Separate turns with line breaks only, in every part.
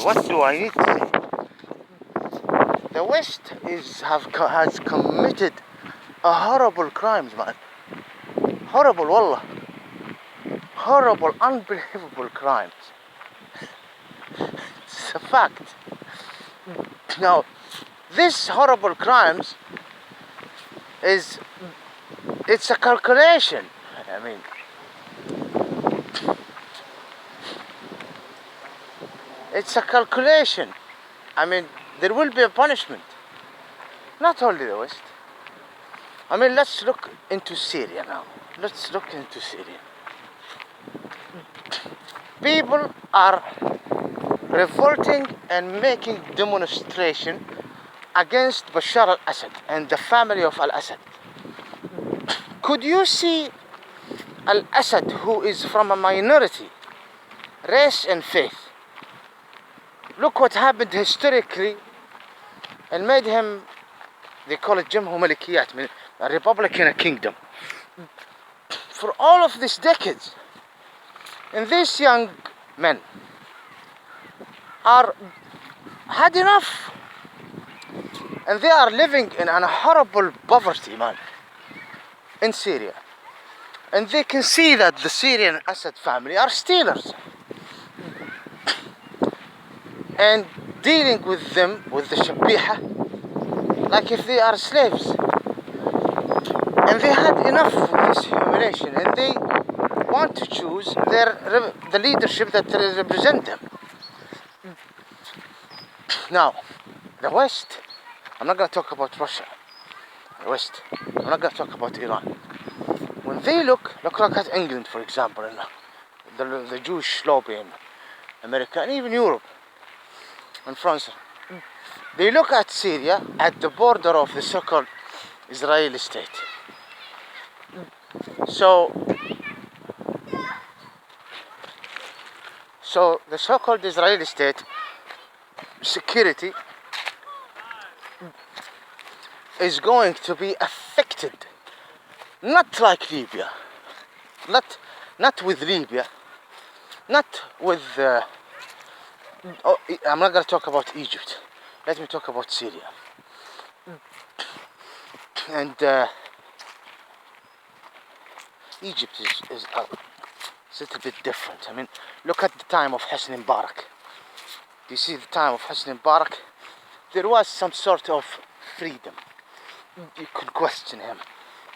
What do I need to say? The West has committed a horrible crimes, man. Horrible, wallah. Horrible, unbelievable crimes. It's a fact. Now, this horrible crimes is, it's a calculation. I mean, it's a calculation. I mean, there will be a punishment. Not only the West. I mean, let's look into Syria now. Let's look into Syria. People are revolting and making demonstration against Bashar al-Assad and the family of al-Assad. Could you see al-Assad, who is from a minority, race and faith? Look what happened historically and made him, they call it Jamhu Malikiyat, meaning a republic in a kingdom. For all of these decades, and these young men had enough, and they are living in a horrible poverty, man, in Syria. And they can see that the Syrian Assad family are stealers, and dealing with them, with the shabiha, like if they are slaves. And they had enough of this humiliation, and they want to choose the leadership that represent them. Now, the West, I'm not going to talk about Russia, the West, I'm not going to talk about Iran. When they look at England, for example, and the Jewish lobby in America, and even Europe, and France, they look at Syria at the border of the so-called Israeli state. So the so-called Israeli state security is going to be affected, not like Libya, not with Libya, not with I'm not going to talk about Egypt. Let me talk about Syria. And Egypt is a little bit different. I mean, look at the time of Hosni Mubarak. Do you see the time of Hosni Mubarak? There was some sort of freedom. You can question him.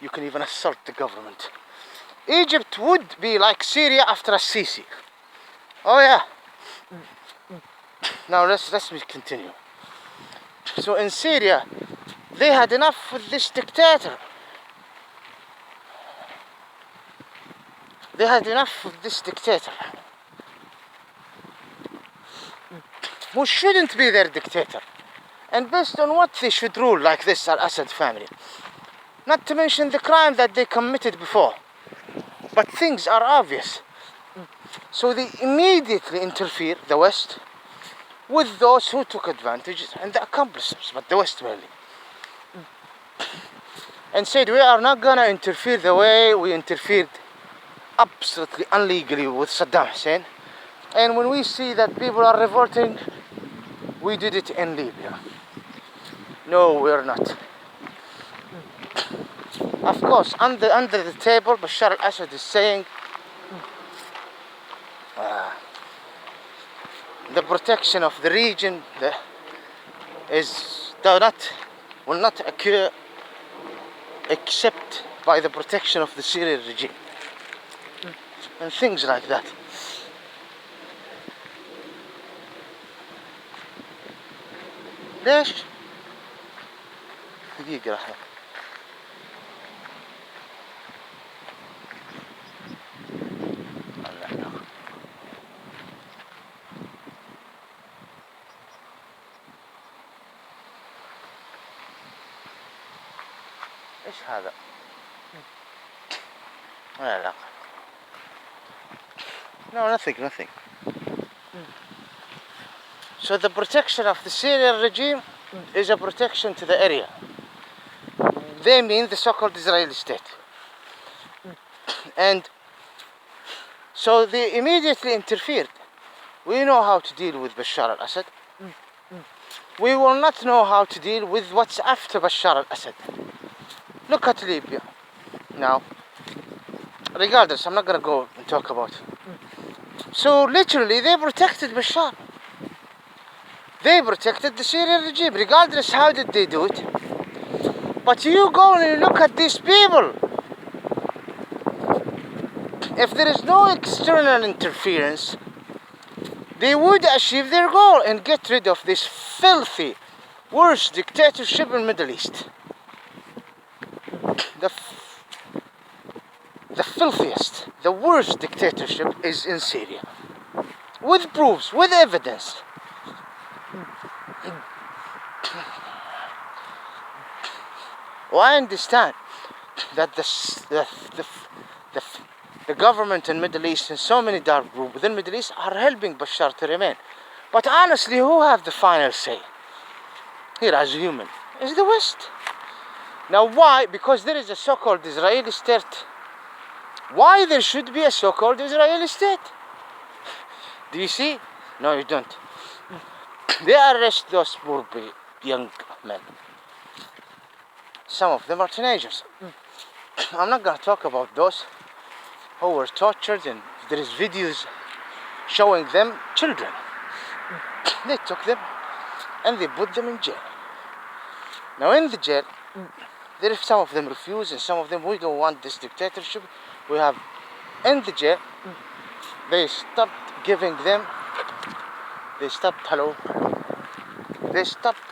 You can even assault the government. Egypt would be like Syria after Sisi. Oh yeah. Now let's continue. So in Syria, they had enough with this dictator. They had enough with this dictator, who shouldn't be their dictator. And based on what they should rule like this al-Assad family. Not to mention the crime that they committed before. But things are obvious. So they immediately interfere, the West, with those who took advantage and the accomplices, but the West mainly. And said, we are not gonna interfere the way we interfered absolutely illegally with Saddam Hussein. And when we see that people are revolting, we did it in Libya. No, we're not. Of course, under the table, Bashar al-Assad is saying the protection of the region will not occur except by the protection of the Syrian regime. And things like that. ليش؟ دقيقة راح ايش هذا؟ ولا علاقة. No, nothing. So the protection of the Syrian regime is a protection to the area. They mean the so-called Israeli state. And so they immediately interfered We know how to deal with Bashar al-Assad. We will not know how to deal with what's after Bashar al-Assad. Look at Libya. Now, regardless, I'm not gonna go and talk about it. So literally, they protected Bashar. They protected the Syrian regime, regardless how did they do it. But you go and you look at these people. If there is no external interference, they would achieve their goal and get rid of this filthy, worst dictatorship in the Middle East. The filthiest, the worst dictatorship is in Syria. With proofs, with evidence. Well, I understand that the government in Middle East and so many dark groups within Middle East are helping Bashar to remain. But honestly, who have the final say here as a human? Is the West. Now why? Because there is a so-called Israeli state. Why there should be a so-called Israeli state? Do you see? No, you don't. They arrest those poor young men. Some of them are teenagers. I'm not gonna talk about those who were tortured, and there is videos showing them children. They took them and they put them in jail. Now in the jail, there is some of them refuse and some of them, we don't want this dictatorship. We have in the jail, they stopped giving them, they stopped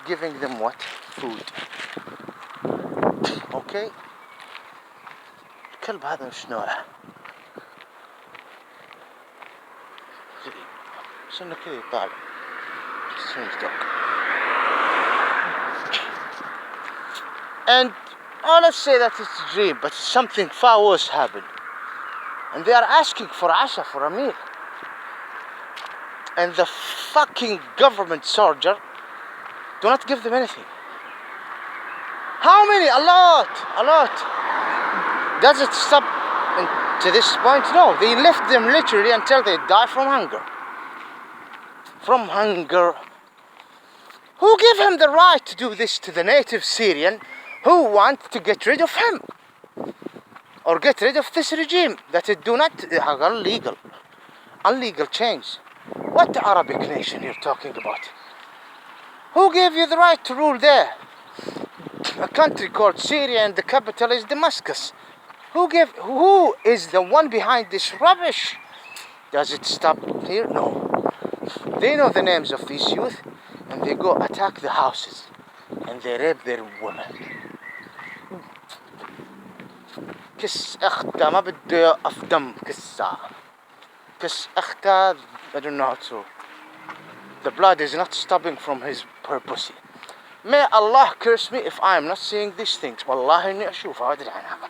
giving them what? Food. Okay? الكلب هذا مش نوعه؟ شنو كذا يطالع؟ And let's say that it's a dream, but something far worse happened. And they are asking for Asha, for a meal. And the fucking government soldier do not give them anything. How many? A lot. Does it stop to this point? No, they left them literally until they die from hunger. From hunger. Who gave him the right to do this to the native Syrian who want to get rid of him? Or get rid of this regime that it do not illegal change. What Arabic nation you're talking about? Who gave you the right to rule there? A country called Syria and the capital is Damascus. Who is the one behind this rubbish? Does it stop here? No. They know the names of these youth and they go attack the houses and they rape their women. كس أختها ما بده يقف دم كسها. كس أختها, I don't know how to. The blood is not stopping from her pussy. May Allah curse me if I am not seeing these things. والله إني أشوفها وأدري عنها.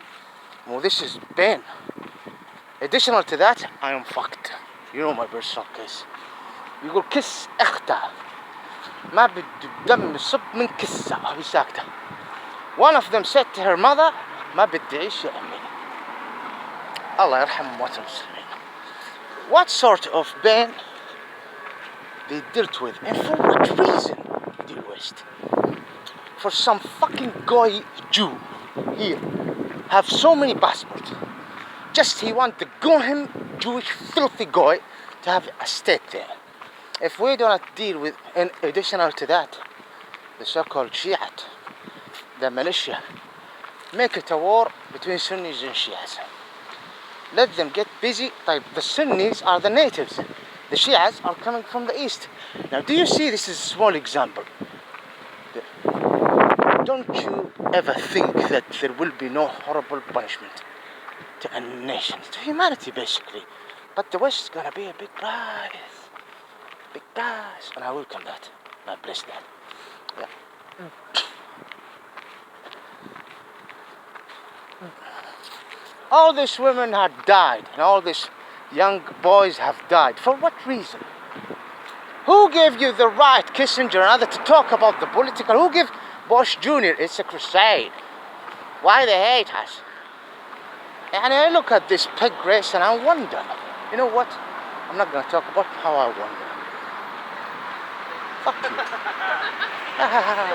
Well, this is pain. Additional to that, I am fucked. You know my personal case. يقول كس أختها ما بده دم يصب من كسها وهي ساكتة. One of them said to her mother, ما بدي أعيش يا أمي. الله يرحم أموات المسلمين. What sort of pain they dealt with, and for what reason, dear West? For some fucking guy Jew here have so many passports. Just he want the Gohem Jewish filthy guy to have a state there. If we do not deal with, in additional to that, the so-called Shiite, the militia, make it a war between Sunnis and Shias. Let them get busy. The Sunnis are the natives. The Shias are coming from the east. Now, do you see this is a small example? Don't you ever think that there will be no horrible punishment to a nation, to humanity basically. But the West is gonna be a big prize. Big prize. And I welcome that. I bless that. Yeah. All these women had died, and all these young boys have died. For what reason? Who gave you the right, Kissinger and others, to talk about the political? Who gave Bush Jr.? It's a crusade. Why they hate us? And I look at this pig race and I wonder, you know what? I'm not going to talk about how I wonder. Fuck you.